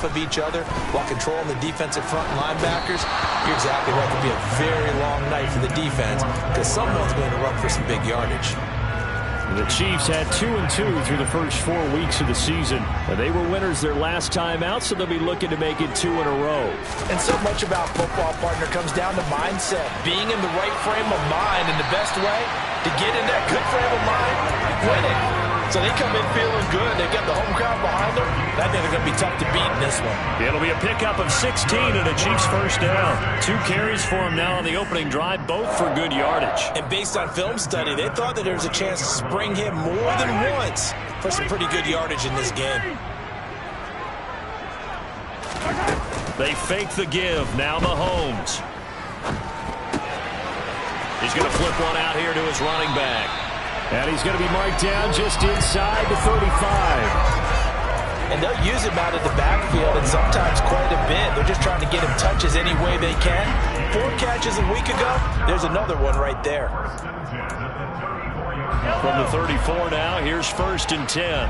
of each other while controlling the defensive front and linebackers, you're exactly right. It could be a very long night for the defense because someone's going to run for some big yardage. The Chiefs had 2-2 through the first 4 weeks of the season. They were winners their last time out, so they'll be looking to make it 2 in a row. And so much about football, partner, comes down to mindset. Being in the right frame of mind, and the best way to get in that good frame of mind, winning. So they come in feeling good. They've got the home crowd behind them. I think they're going to be tough to beat in this one. It'll be a pickup of 16 and a Chiefs first down. 2 carries for him now on the opening drive, both for good yardage. And based on film study, they thought that there was a chance to spring him more than once for some pretty good yardage in this game. They fake the give. Now Mahomes. He's going to flip one out here to his running back. And he's going to be marked down just inside the 35. And they'll use him out of the backfield, and sometimes quite a bit. They're just trying to get him touches any way they can. 4 catches a week ago. There's another one right there. From the 34 now, here's 1st and 10.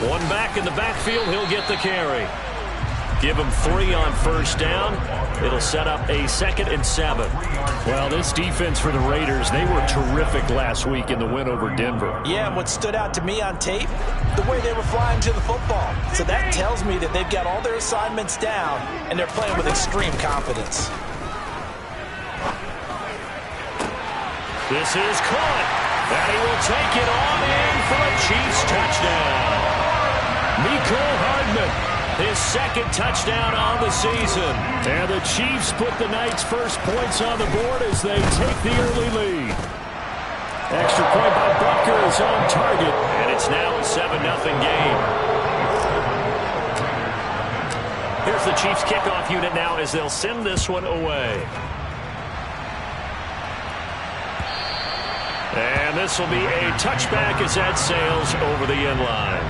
One back in the backfield, he'll get the carry. Give him 3 on first down. It'll set up a 2nd and 7. Well, this defense for the Raiders, they were terrific last week in the win over Denver. Yeah, and what stood out to me on tape, the way they were flying to the football. So that tells me that they've got all their assignments down, and they're playing with extreme confidence. This is caught, and he will take it on in for a Chiefs touchdown. Mecole Hardman, his 2nd touchdown on the season. And the Chiefs put the night's first points on the board as they take the early lead. Extra point by Butker is on target, and it's now a 7-0 game. Here's the Chiefs kickoff unit now as they'll send this one away. And this will be a touchback as that sails over the end line.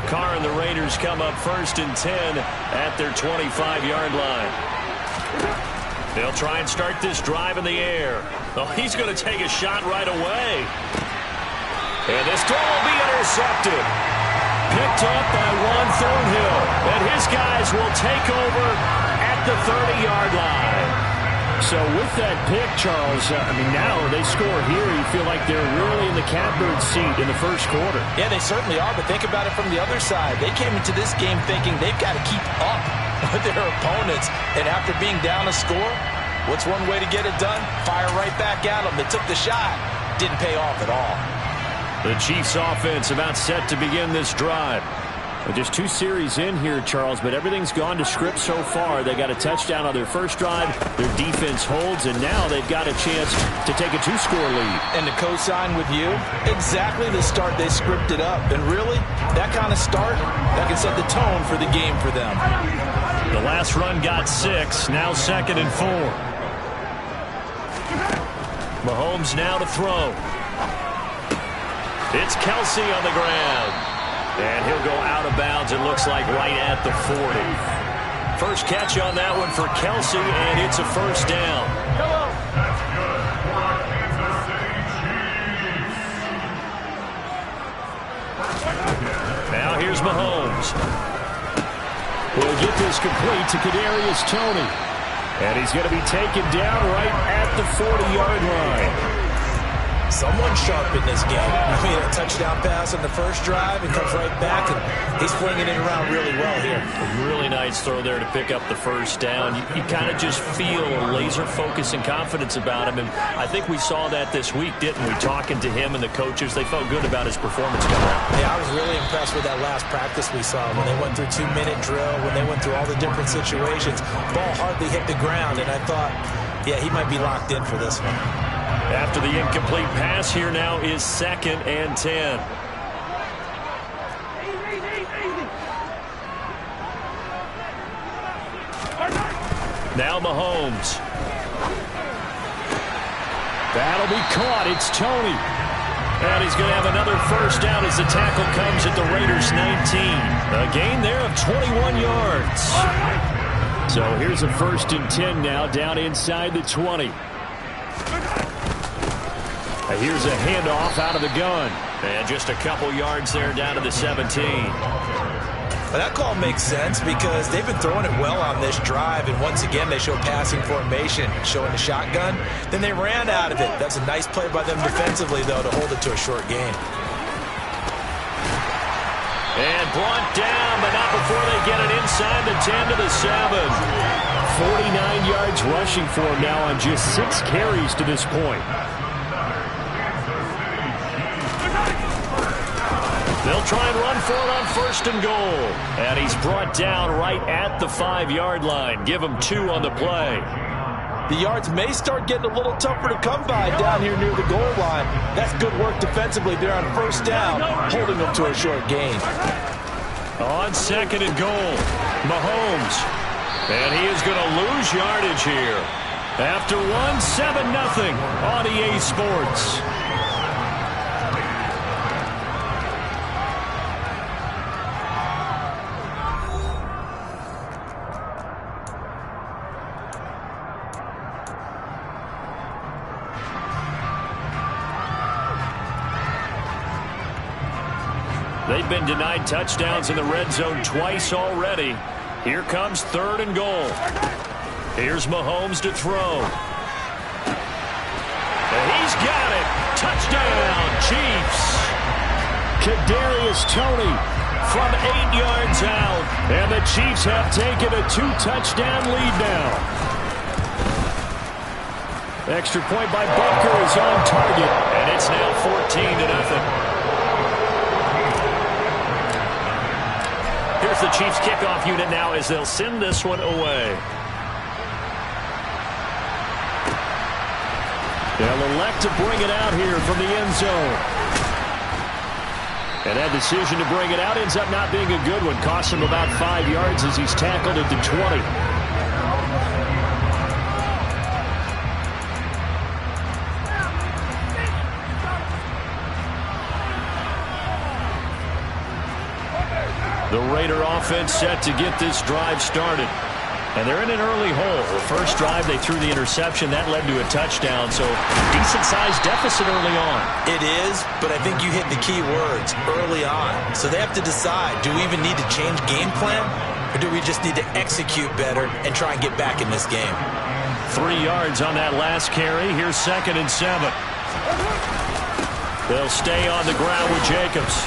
Carr and the Raiders come up 1st and 10 at their 25-yard line. They'll try and start this drive in the air. Oh, he's going to take a shot right away. And this throw will be intercepted. Picked up by Juan Thornhill. And his guys will take over at the 30-yard line. So with that pick, Charles, now they score here. You feel like they're really in the catbird seat in the first quarter. Yeah, they certainly are, but think about it from the other side. They came into this game thinking they've got to keep up with their opponents. And after being down a score, what's one way to get it done? Fire right back at them. They took the shot. Didn't pay off at all. The Chiefs offense about set to begin this drive. Just 2 series in here, Charles, but everything's gone to script so far. They got a touchdown on their first drive. Their defense holds, and now they've got a chance to take a 2-score lead. And to co-sign with you, exactly the start they scripted up. And really, that kind of start, that can set the tone for the game for them. The last run got 6, now 2nd and 4. Mahomes now to throw. It's Kelce on the ground. And he'll go out of bounds, it looks like, right at the 40. First catch on that one for Kelce, and it's a first down. Now here's Mahomes. We'll get this complete to Kadarius Toney. And he's going to be taken down right at the 40-yard line. Someone sharp in this game. I mean, a touchdown pass on the first drive and comes right back, and he's flinging it around really well here. A really nice throw there to pick up the first down. You kind of just feel a laser focus and confidence about him, and I think we saw that this week, didn't we? Talking to him and the coaches, they felt good about his performance coming out. Yeah, I was really impressed with that last practice we saw when they went through 2-minute drill, when they went through all the different situations. Ball hardly hit the ground, and I thought, yeah, he might be locked in for this one. After the incomplete pass, here now is 2nd and 10. Now Mahomes. That'll be caught. It's Toney. And he's going to have another first down as the tackle comes at the Raiders' 19. 21 yards. So here's a 1st and 10 now, down inside the 20. Here's a handoff out of the gun. And just a couple yards there down to the 17. Well, that call makes sense because they've been throwing it well on this drive, and once again they show passing formation, showing the shotgun. Then they ran out of it. That's a nice play by them defensively, though, to hold it to a short gain. And brought down, but not before they get it inside the 10 to the 7. 49 yards rushing for him now on just 6 carries to this point. They'll try and run for it on 1st and goal. And he's brought down right at the 5-yard line. Give him 2 on the play. The yards may start getting a little tougher to come by down here near the goal line. That's good work defensively there on 1st down, holding them to a short gain. On 2nd and goal, Mahomes. And he is going to lose yardage here. After 7-0 on EA Sports. They've been denied touchdowns in the red zone twice already. Here comes 3rd and goal. Here's Mahomes to throw. And he's got it. Touchdown, Chiefs. Kadarius Toney from 8 yards out. And the Chiefs have taken a 2-touchdown lead now. Extra point by Butker is on target. And it's now 14-0. Here's the Chiefs kickoff unit now as they'll send this one away. They'll elect to bring it out here from the end zone. And that decision to bring it out ends up not being a good one. Costs him about 5 yards as he's tackled at the 20. The Raider offense set to get this drive started. And they're in an early hole. The first drive, they threw the interception. That led to a touchdown, so decent-sized deficit early on. It is, but I think you hit the key words, early on. So they have to decide, do we even need to change game plan, or do we just need to execute better and try and get back in this game? 3 yards on that last carry. Here's 2nd and 7. They'll stay on the ground with Jacobs.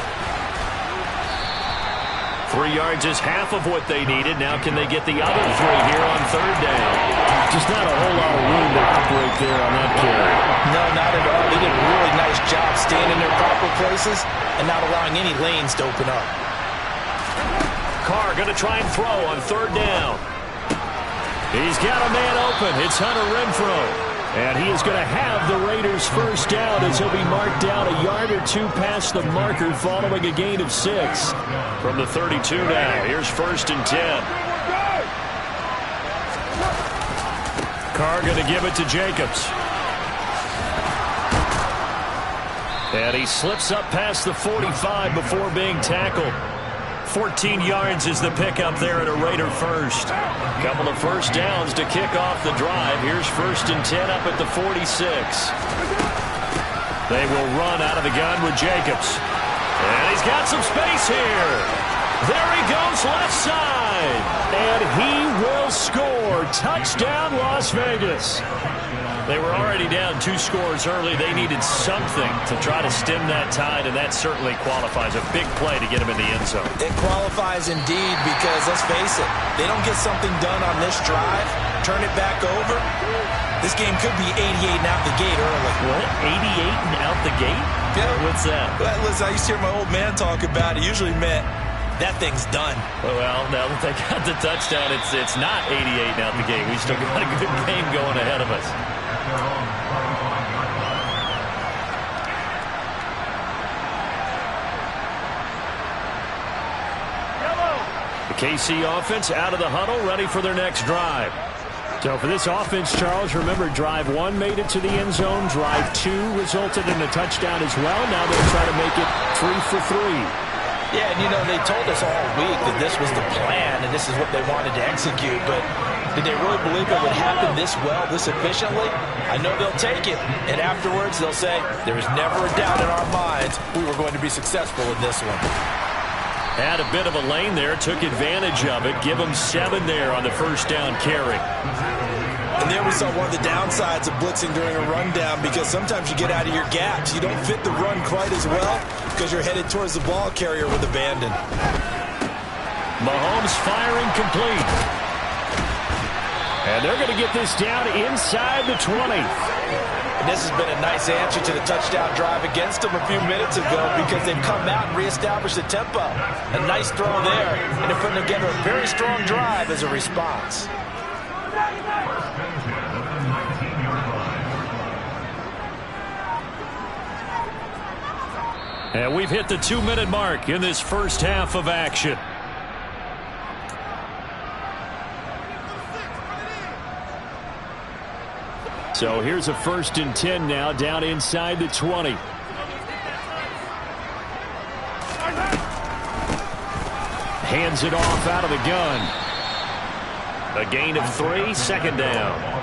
3 yards is half of what they needed. Now can they get the other 3 here on 3rd down? Just not a whole lot of room to operate there on that carry. No, not at all. They did a really nice job staying in their proper places and not allowing any lanes to open up. Carr going to try and throw on 3rd down. He's got a man open. It's Hunter Renfrow. And he is going to have the Raiders' 1st down as he'll be marked down a yard or 2 past the marker following a gain of 6. From the 32 now, here's 1st and 10. Carr going to give it to Jacobs. And he slips up past the 45 before being tackled. 14 yards is the pickup there at a Raider 1st. Couple of 1st downs to kick off the drive. Here's 1st and 10 up at the 46. They will run out of the gun with Jacobs. And he's got some space here. There he goes left side. And he will score. Touchdown, Las Vegas. They were already down 2 scores early. They needed something to try to stem that tide, and that certainly qualifies. A big play to get them in the end zone. It qualifies indeed because, let's face it, they don't get something done on this drive, turn it back over, this game could be 88 and out the gate early. What? 88 and out the gate? Yeah. What's that? Well, listen, I used to hear my old man talk about it. Usually meant that thing's done. Well, now that they got the touchdown, it's not 88 and out the gate. We still got a good game going ahead of us. The KC offense out of the huddle, ready for their next drive. So for this offense, Charles, remember, drive 1 made it to the end zone. Drive 2 resulted in a touchdown as well. Now they'll try to make it 3 for 3. Yeah, and they told us all week that this was the plan and this is what they wanted to execute, but did they really believe it would happen this well, this efficiently? I know they'll take it, and afterwards they'll say, there was never a doubt in our minds we were going to be successful in this one. Had a bit of a lane there, took advantage of it, give them 7 there on the first down carry. And there we saw one of the downsides of blitzing during a rundown, because sometimes you get out of your gaps. You don't fit the run quite as well because you're headed towards the ball carrier with abandon. Mahomes firing complete. And they're going to get this down inside the 20. And this has been a nice answer to the touchdown drive against them a few minutes ago, because they've come out and reestablished the tempo. A nice throw there, and they're putting together a very strong drive as a response. And we've hit the 2-minute mark in this first half of action. So here's a 1st and 10 now, down inside the 20. Hands it off out of the gun. A gain of 3, 2nd down.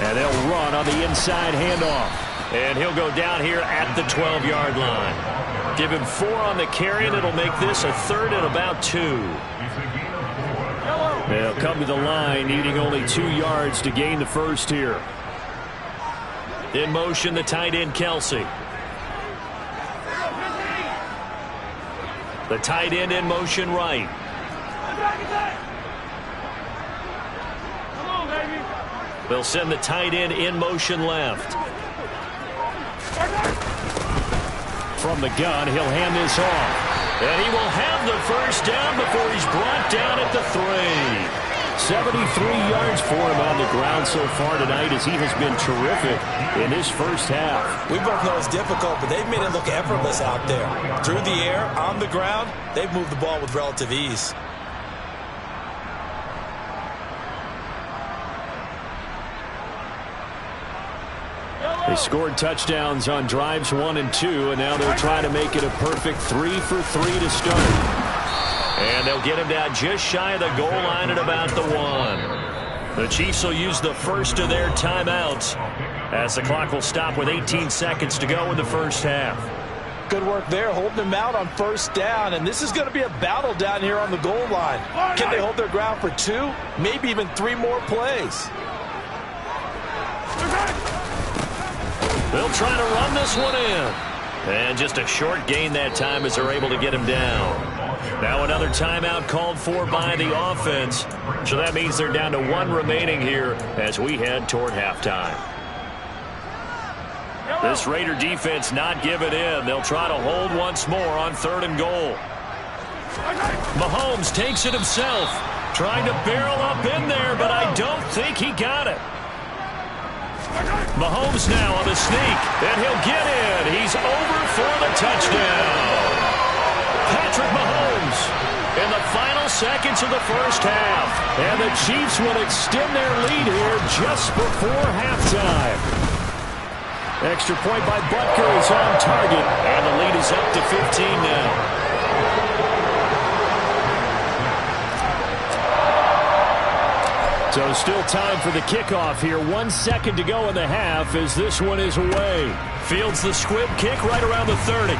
And they'll run on the inside handoff. And he'll go down here at the 12-yard line. Give him 4 on the carry, and it'll make this a 3rd and about 2. They'll come to the line, needing only 2 yards to gain the first here. In motion, the tight end, Kelsey. The tight end in motion right. They'll send the tight end in motion left. From the gun, he'll hand this off. And he will have the first down before he's brought down at the 3. 73 yards for him on the ground so far tonight, as he has been terrific in his first half. We both know it's difficult, but they've made it look effortless out there. Through the air, on the ground, they've moved the ball with relative ease. They scored touchdowns on drives 1 and 2, and now they're trying to make it a perfect 3 for 3 to start. And they'll get him down just shy of the goal line at about the 1. The Chiefs will use the first of their timeouts, as the clock will stop with 18 seconds to go in the first half. Good work there, holding them out on first down, and this is going to be a battle down here on the goal line. Can they hold their ground for 2, maybe even 3 more plays? They'll try to run this one in. And just a short gain that time as they're able to get him down. Now another timeout called for by the offense. So that means they're down to 1 remaining here as we head toward halftime. This Raider defense not giving in. They'll try to hold once more on 3rd and goal. Mahomes takes it himself. Trying to barrel up in there, but I don't think he got it. Mahomes now on the sneak, and he'll get in. He's over for the touchdown. Patrick Mahomes in the final seconds of the first half. And the Chiefs will extend their lead here just before halftime. Extra point by Butker is on target, and the lead is up to 15 now. So still time for the kickoff here. 1 second to go in the half as this one is away. Fields the squib kick right around the 30.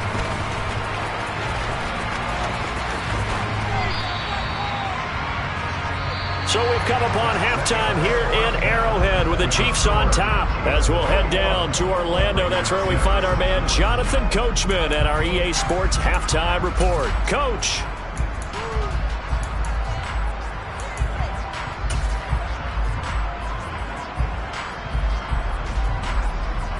So we've come upon halftime here in Arrowhead with the Chiefs on top. As we'll head down to Orlando, that's where we find our man Jonathan Coachman at our EA Sports Halftime Report. Coach.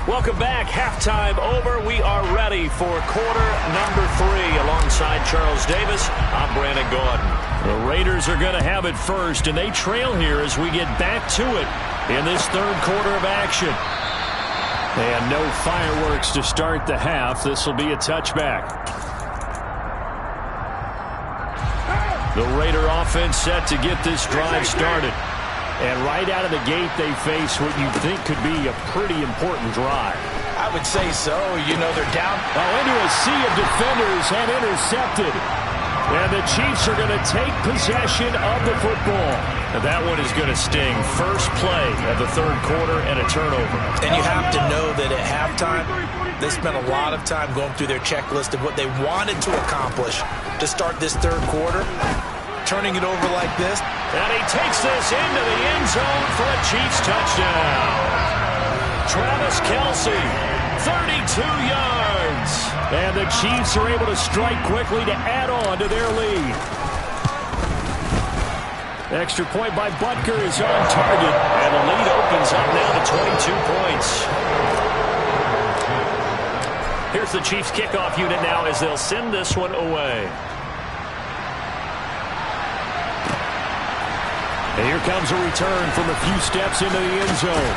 Welcome back. Halftime over. We are ready for quarter number 3. Alongside Charles Davis, I'm Brandon Gordon. The Raiders are going to have it first, and they trail here as we get back to it in this 3rd quarter of action. And no fireworks to start the half. This will be a touchback. The Raider offense set to get this drive started. And right out of the gate, they face what you think could be a pretty important drive. I would say so. You know, they're down. Into a sea of defenders and intercepted. And the Chiefs are going to take possession of the football. And that one is going to sting. First play of the third quarter and a turnover. And you have to know that at halftime, they spent a lot of time going through their checklist of what they wanted to accomplish to start this third quarter. Turning it over like this. And he takes this into the end zone for a Chiefs touchdown. Travis Kelce, 32 yards. And the Chiefs are able to strike quickly to add on to their lead. Extra point by Butker is on target. And the lead opens up now to 22 points. Here's the Chiefs kickoff unit now as they'll send this one away. And here comes a return from a few steps into the end zone.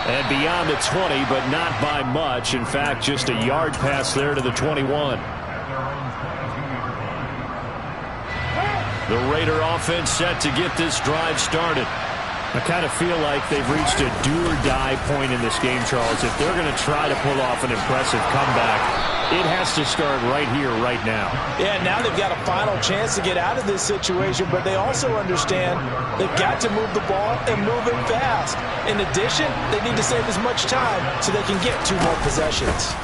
And beyond the 20, but not by much. In fact, just a yard pass there to the 21. The Raider offense set to get this drive started. I kind of feel like they've reached a do-or-die point in this game, Charles. If they're going to try to pull off an impressive comeback, it has to start right here, right now. Yeah, now they've got a final chance to get out of this situation, but they also understand they've got to move the ball and move it fast. In addition, they need to save as much time so they can get 2 more possessions.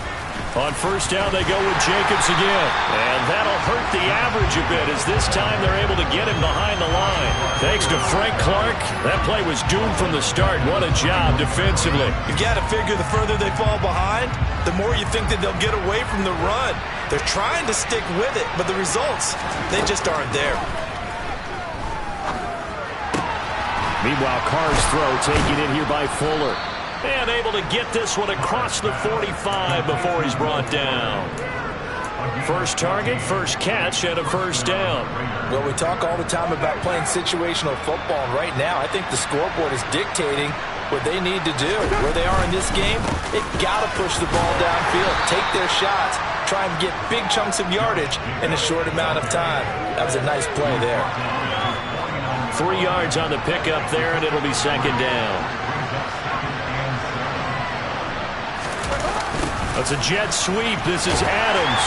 On first down, they go with Jacobs again. And that'll hurt the average a bit as this time they're able to get him behind the line. Thanks to Frank Clark, that play was doomed from the start. What a job defensively. You've got to figure the further they fall behind, the more you think that they'll get away from the run. They're trying to stick with it, but the results, they just aren't there. Meanwhile, Carr's throw taken in here by Fuller. And able to get this one across the 45 before he's brought down. First target, first catch, and a first down. Well, we talk all the time about playing situational football. And right now, I think the scoreboard is dictating what they need to do. Where they are in this game, they've got to push the ball downfield, take their shots, try and get big chunks of yardage in a short amount of time. That was a nice play there. 3 yards on the pickup there, and it'll be second down. That's a jet sweep. This is Adams.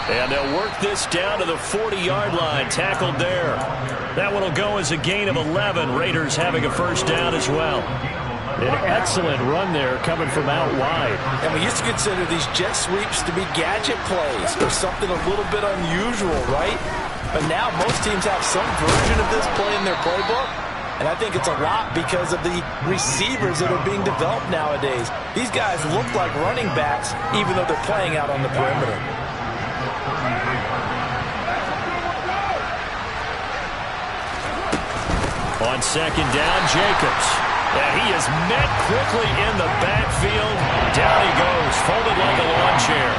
And they'll work this down to the 40-yard line. Tackled there. That one will go as a gain of 11. Raiders having a first down as well. An excellent run there coming from out wide. And we used to consider these jet sweeps to be gadget plays or something a little bit unusual, right? But now most teams have some version of this play in their playbook. And I think it's a lot because of the receivers that are being developed nowadays. These guys look like running backs, even though they're playing out on the perimeter. On second down, Jacobs. And he is met quickly in the backfield. Down he goes, folded like a lawn chair.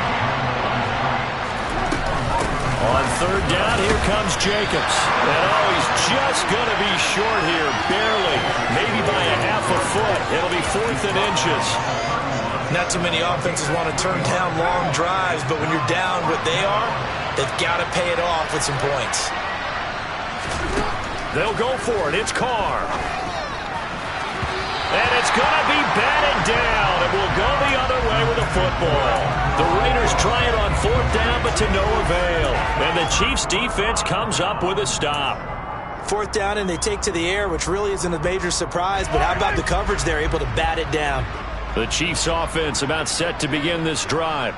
On third down, here comes Jacobs. And he's just going to be short here, barely. Maybe by a half a foot. It'll be 4th and inches. Not too many offenses want to turn down long drives, but when you're down what they are, they've got to pay it off with some points. They'll go for it. It's Carr. And it's going to be batted down. It will go the other way with the football. The Raiders try it on 4th down, but to no avail. And the Chiefs' defense comes up with a stop. 4th down, and they take to the air, which really isn't a major surprise. But how about the coverage there, able to bat it down? The Chiefs' offense about set to begin this drive.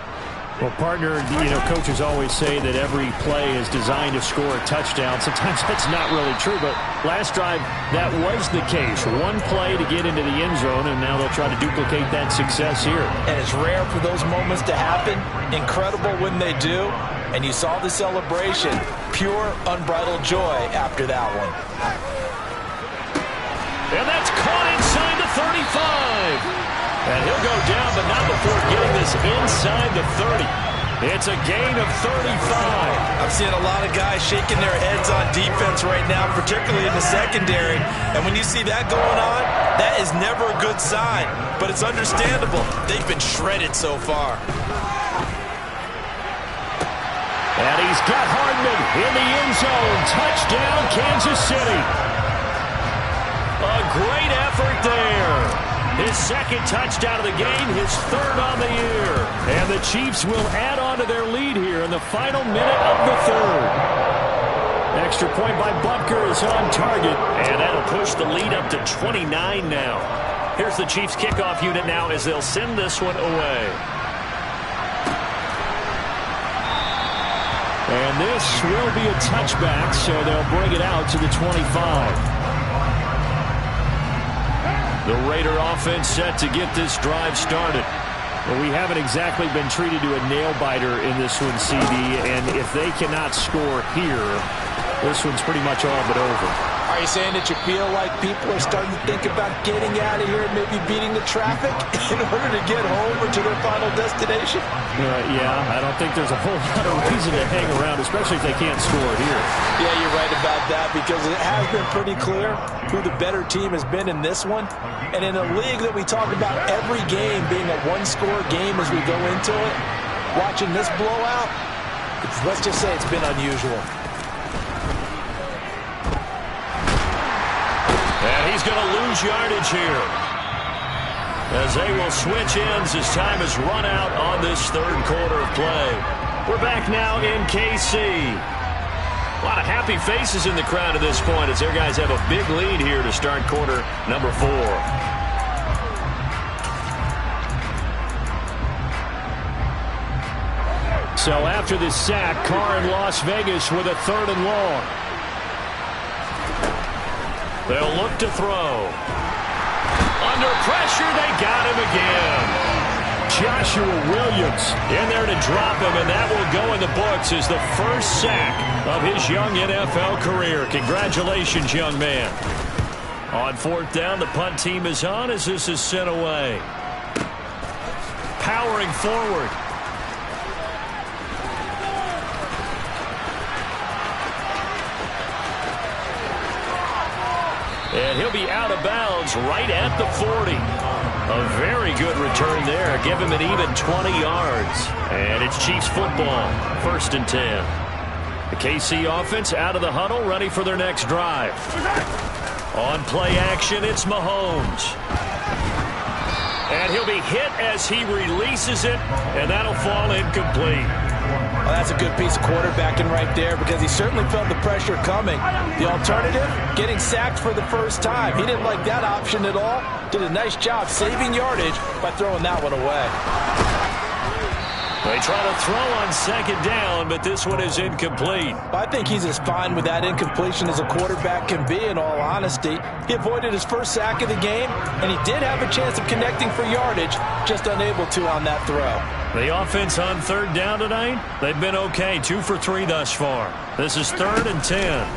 Well, partner, coaches always say that every play is designed to score a touchdown. Sometimes that's not really true, but last drive, that was the case. One play to get into the end zone, and now they'll try to duplicate that success here. And it's rare for those moments to happen. Incredible when they do. And you saw the celebration. Pure, unbridled joy after that one. And that's caught inside the 35. And he'll go down, but not before getting this inside the 30. It's a gain of 35. I'm seeing a lot of guys shaking their heads on defense right now, particularly in the secondary. And when you see that going on, That is never a good sign, but it's understandable. They've been shredded so far. And he's got Hardman in the end zone. Touchdown, Kansas City. A great effort there. His second touchdown of the game, his third on the year. And the Chiefs will add on to their lead here in the final minute of the third. Extra point by Butker is on target. And that'll push the lead up to 29 now. Here's the Chiefs kickoff unit now as they'll send this one away. And this will be a touchback, so they'll bring it out to the 25. The Raider offense set to get this drive started. Well, we haven't exactly been treated to a nail-biter in this one, CD, and if they cannot score here, this one's pretty much all but over. Are you saying that you feel like people are starting to think about getting out of here and maybe beating the traffic in order to get home or to their final destination? Yeah, I don't think there's a whole lot of reason to hang around, especially if they can't score here. Yeah, you're right about that because it has been pretty clear who the better team has been in this one. And in a league that we talk about every game being a one-score game as we go into it, watching this blowout, let's just say it's been unusual. And he's going to lose yardage here, as they will switch ends as time has run out on this third quarter of play. We're back now in KC. A lot of happy faces in the crowd at this point as their guys have a big lead here to start quarter number 4. So after this sack, Carr in Las Vegas with a 3rd and long. They'll look to throw. Under pressure, they got him again. Joshua Williams in there to drop him, and that will go in the books as the first sack of his young NFL career. Congratulations, young man. On 4th down, the punt team is on as this is sent away. Powering forward. And he'll be out of bounds right at the 40. A very good return there. Give him an even 20 yards. And it's Chiefs football. 1st and 10. The KC offense out of the huddle, ready for their next drive. On play action, it's Mahomes. And he'll be hit as he releases it, and that'll fall incomplete. Well, that's a good piece of quarterbacking right there because he certainly felt the pressure coming. The alternative, getting sacked for the first time. He didn't like that option at all. Did a nice job saving yardage by throwing that one away. They try to throw on 2nd down, but this one is incomplete. I think he's as fine with that incompletion as a quarterback can be, in all honesty. He avoided his first sack of the game, and he did have a chance of connecting for yardage, just unable to on that throw. The offense on 3rd down tonight, they've been okay, 2 for 3 thus far. This is 3rd and 10.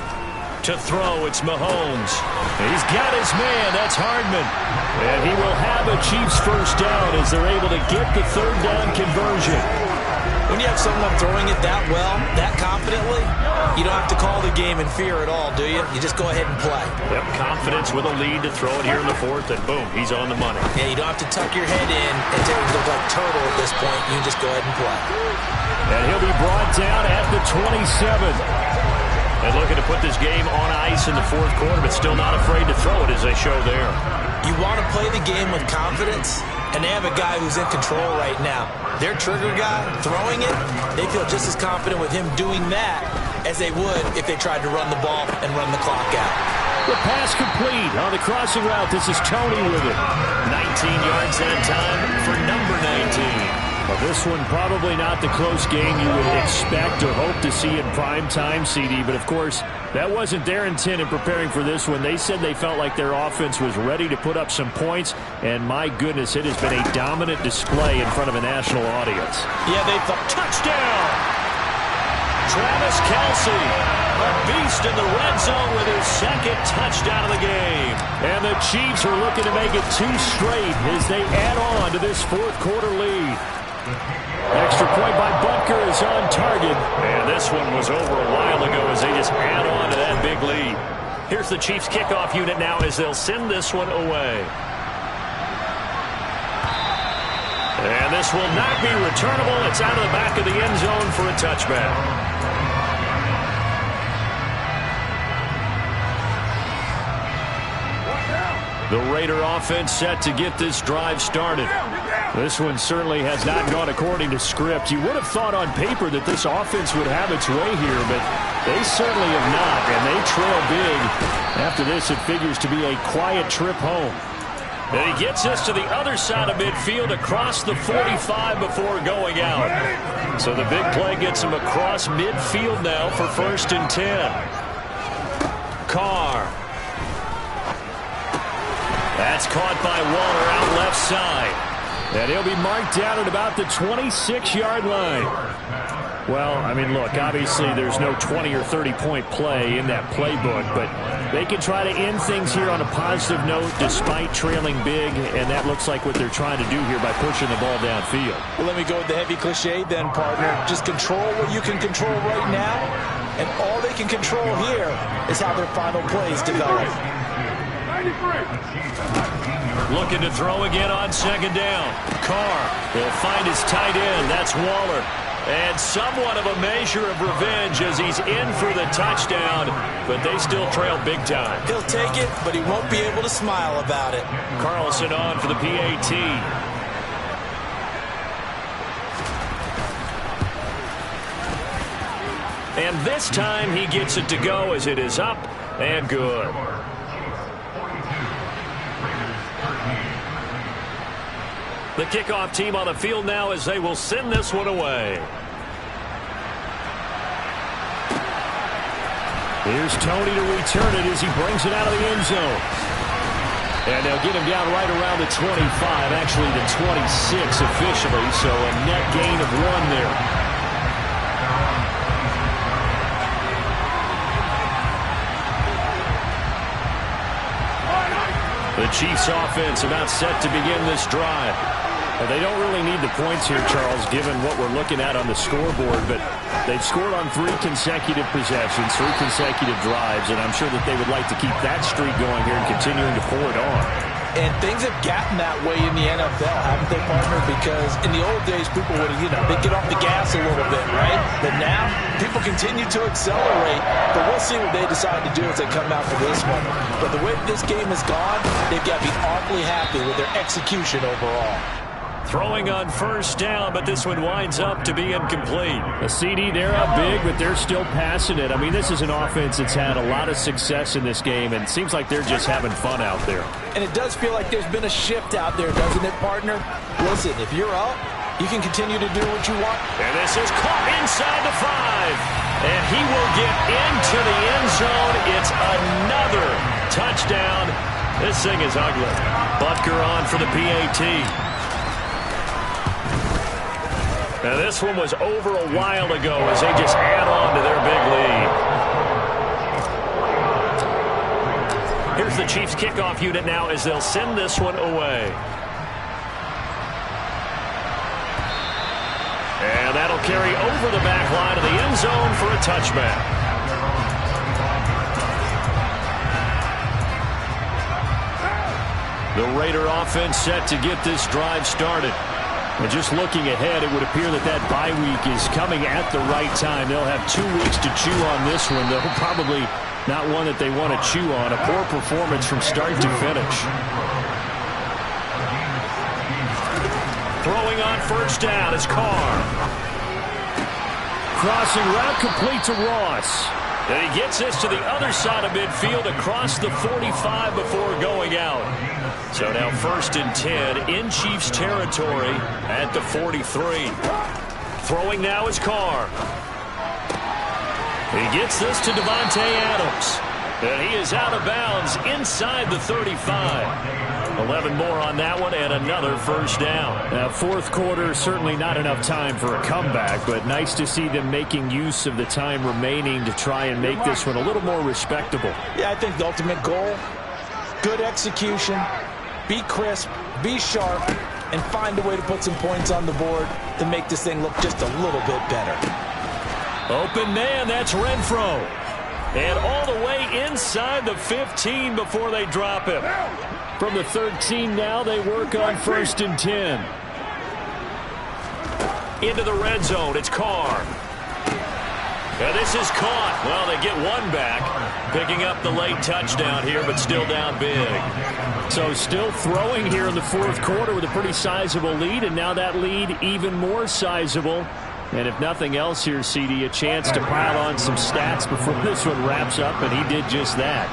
To throw, it's Mahomes. He's got his man, that's Hardman. And he will have a Chiefs first down as they're able to get the 3rd down conversion. When you have someone throwing it that well, that confidently, you don't have to call the game in fear at all, do you? You just go ahead and play. Yep, confidence with a lead to throw it here in the 4th, and boom, he's on the money. Yeah, you don't have to tuck your head in and take it look like turtle at this point. You just go ahead and play. And he'll be brought down at the 27. And looking to put this game on ice in the 4th quarter, but still not afraid to throw it as they show there. You want to play the game with confidence, and they have a guy who's in control right now. Their trigger guy throwing it, they feel just as confident with him doing that as they would if they tried to run the ball and run the clock out. The pass complete on the crossing route. This is Tony with it. 19 yards that time for number 19. Well, this one probably not the close game you would expect or hope to see in prime time, CD. But, of course, that wasn't their intent in preparing for this one. They said they felt like their offense was ready to put up some points. And, my goodness, it has been a dominant display in front of a national audience. Yeah, they thought. Touchdown! Travis Kelce, a beast in the red zone with his 2nd touchdown of the game. And the Chiefs are looking to make it 2 straight as they add on to this 4th quarter lead. Extra point by Butker is on target. And this one was over a while ago as they just add on to that big lead. Here's the Chiefs kickoff unit now as they'll send this one away. And this will not be returnable. It's out of the back of the end zone for a touchback. The Raider offense set to get this drive started. This one certainly has not gone according to script. You would have thought on paper that this offense would have its way here, but they certainly have not, and they trail big. After this, it figures to be a quiet trip home. And he gets this to the other side of midfield across the 45 before going out. So the big play gets him across midfield now for 1st and 10. Carr. That's caught by Waller out left side. And he'll be marked down at about the 26-yard line. Well, I mean, look, obviously there's no 20 or 30-point play in that playbook, but they can try to end things here on a positive note despite trailing big, and that looks like what they're trying to do here by pushing the ball downfield. Well, let me go with the heavy cliche then, partner. Just control what you can control right now, and all they can control here is how their final plays develop. Looking to throw again on 2nd down. Carr will find his tight end. That's Waller. And somewhat of a measure of revenge as he's in for the touchdown, but they still trail big time. He'll take it, but he won't be able to smile about it. Carlson on for the PAT. And this time he gets it to go as it is up and good. The kickoff team on the field now as they will send this one away. Here's Tony to return it as he brings it out of the end zone. And they'll get him down right around the 25, actually the 26 officially, so a net gain of 1 there. The Chiefs offense about set to begin this drive. Well, they don't really need the points here, Charles, given what we're looking at on the scoreboard, but they've scored on 3 consecutive possessions, 3 consecutive drives, and I'm sure that they would like to keep that streak going here and continuing to pour it on. And things have gotten that way in the NFL, haven't they, partner? Because in the old days, people would, they'd get off the gas a little bit, right? But now, people continue to accelerate. But we'll see what they decide to do as they come out for this one. But the way this game has gone, they've got to be awfully happy with their execution overall. Throwing on 1st down, but this one winds up to be incomplete. A CD, they're up big, but they're still passing it. I mean, this is an offense that's had a lot of success in this game, and it seems like they're just having fun out there. And it does feel like there's been a shift out there, doesn't it, partner? Listen, if you're up, you can continue to do what you want. And this is caught inside the 5. And he will get into the end zone. It's another touchdown. This thing is ugly. Butker on for the PAT. Now this one was over a while ago as they just add on to their big lead. Here's the Chiefs kickoff unit now as they'll send this one away. And that'll carry over the back line of the end zone for a touchback. The Raider offense set to get this drive started. And just looking ahead, it would appear that that bye week is coming at the right time. They'll have 2 weeks to chew on this one, though probably not one that they want to chew on. A poor performance from start to finish. Throwing on 1st down is Carr. Crossing route complete to Ross. And he gets this to the other side of midfield across the 45 before going out. So now 1st and 10 in Chiefs territory at the 43. Throwing now is Carr. He gets this to Devontae Adams. And he is out of bounds inside the 35. 11 more on that one and another 1st down. Now, 4th quarter, certainly not enough time for a comeback, but nice to see them making use of the time remaining to try and make this one a little more respectable. Yeah, I think the ultimate goal, good execution, be crisp, be sharp, and find a way to put some points on the board to make this thing look just a little bit better. Open man, that's Renfro. And all the way inside the 15 before they drop him. From the 13 now, they work on 1st and 10. Into the red zone, it's Carr. And this is caught. Well, they get one back, picking up the late touchdown here, but still down big. So still throwing here in the 4th quarter with a pretty sizable lead, and now that lead even more sizable. And if nothing else here, CD, a chance to pile on some stats before this one wraps up, and he did just that.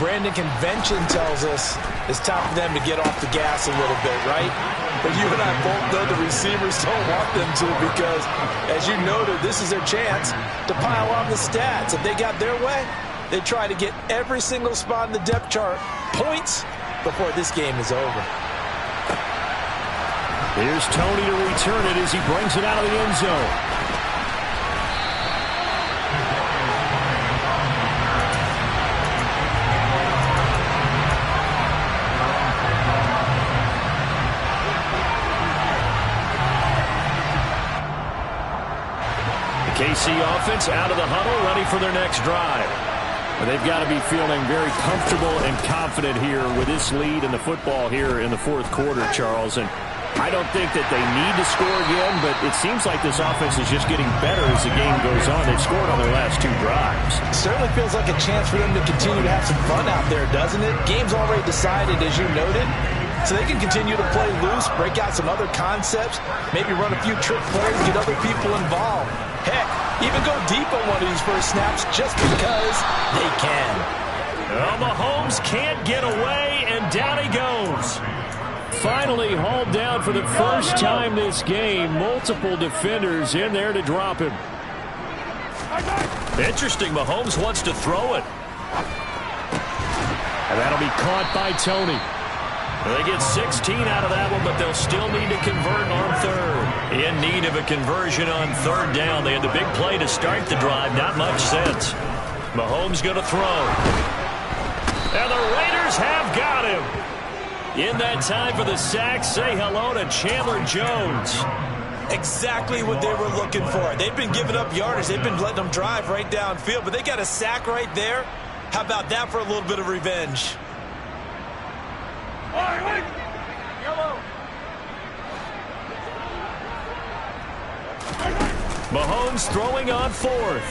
Brandon, convention tells us it's time for them to get off the gas a little bit, right? But you and I both know the receivers don't want them to because, as you noted, this is their chance to pile on the stats. If they got their way, they try to get every single spot in the depth chart points before this game is over. Here's Tony to return it as he brings it out of the end zone. KC offense out of the huddle, ready for their next drive. And they've got to be feeling very comfortable and confident here with this lead in the football here in the 4th quarter, Charles. And I don't think that they need to score again, but it seems like this offense is just getting better as the game goes on. They've scored on their last 2 drives. Certainly feels like a chance for them to continue to have some fun out there, doesn't it? Game's already decided, as you noted. So they can continue to play loose, break out some other concepts, maybe run a few trick plays, get other people involved. Heck, even go deep on one of these first snaps just because they can. Well, Mahomes can't get away, and down he goes. Finally hauled down for the first time this game. Multiple defenders in there to drop him. Interesting, Mahomes wants to throw it. And that'll be caught by Tony. They get 16 out of that one, but they'll still need to convert on 3rd. In need of a conversion on 3rd down. They had the big play to start the drive. Not much sense. Mahomes going to throw. And the Raiders have got him. In that time for the sack, say hello to Chandler Jones. Exactly what they were looking for. They've been giving up yardage. They've been letting them drive right downfield, but they got a sack right there. How about that for a little bit of revenge? Mahomes throwing on 4th.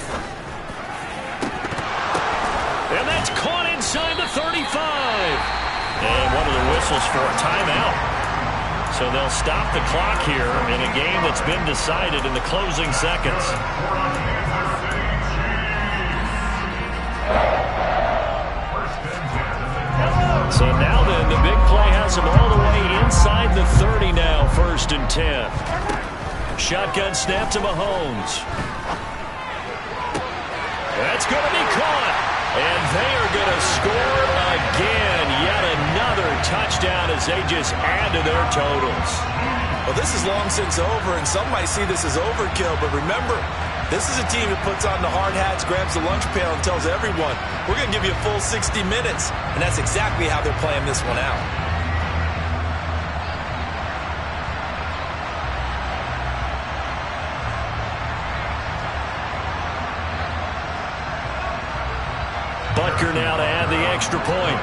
And that's caught inside the 35. And one of the whistles for a timeout. So they'll stop the clock here in a game that's been decided in the closing seconds. So now then, the big play has him all the way inside the 30 now, 1st and 10. Shotgun snap to Mahomes. That's going to be caught. And they are going to score again. Yet another touchdown as they just add to their totals. Well, this is long since over, and some might see this as overkill. But remember, this is a team that puts on the hard hats, grabs the lunch pail, and tells everyone, we're going to give you a full 60 minutes. And that's exactly how they're playing this one out. Butker now to add the extra point.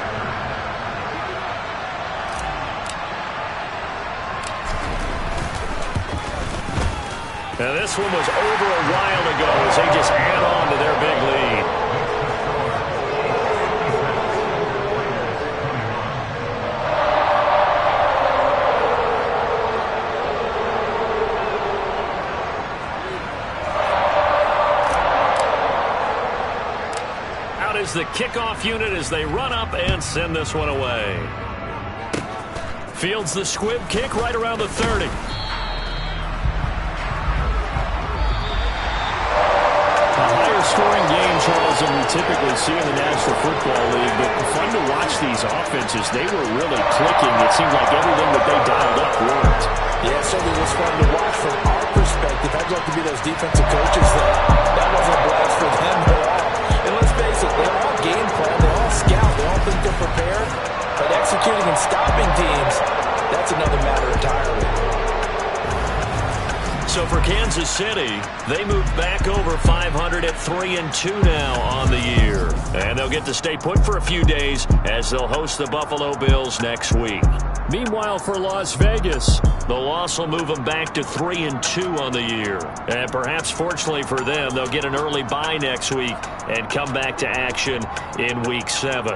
Now this one was over a while ago as they just add on to their big lead. Out is the kickoff unit as they run up and send this one away. Fields the squib kick right around the 30. Scoring game, Charles, than we typically see in the National Football League, but fun to watch these offenses. They were really clicking. It seemed like everything that they dialed up worked. Yeah, it certainly was fun to watch from our perspective. I'd love to be those defensive coaches that wasn't a blast for them at all. And let's face it, they all game plan, they all scout, they all think they're prepared, but executing and stopping teams, that's another matter entirely. So for Kansas City, they move back over 500 at 3-2 now on the year. And they'll get to stay put for a few days as they'll host the Buffalo Bills next week. Meanwhile, for Las Vegas, the loss will move them back to 3-2 on the year. And perhaps fortunately for them, they'll get an early bye next week and come back to action in Week 7.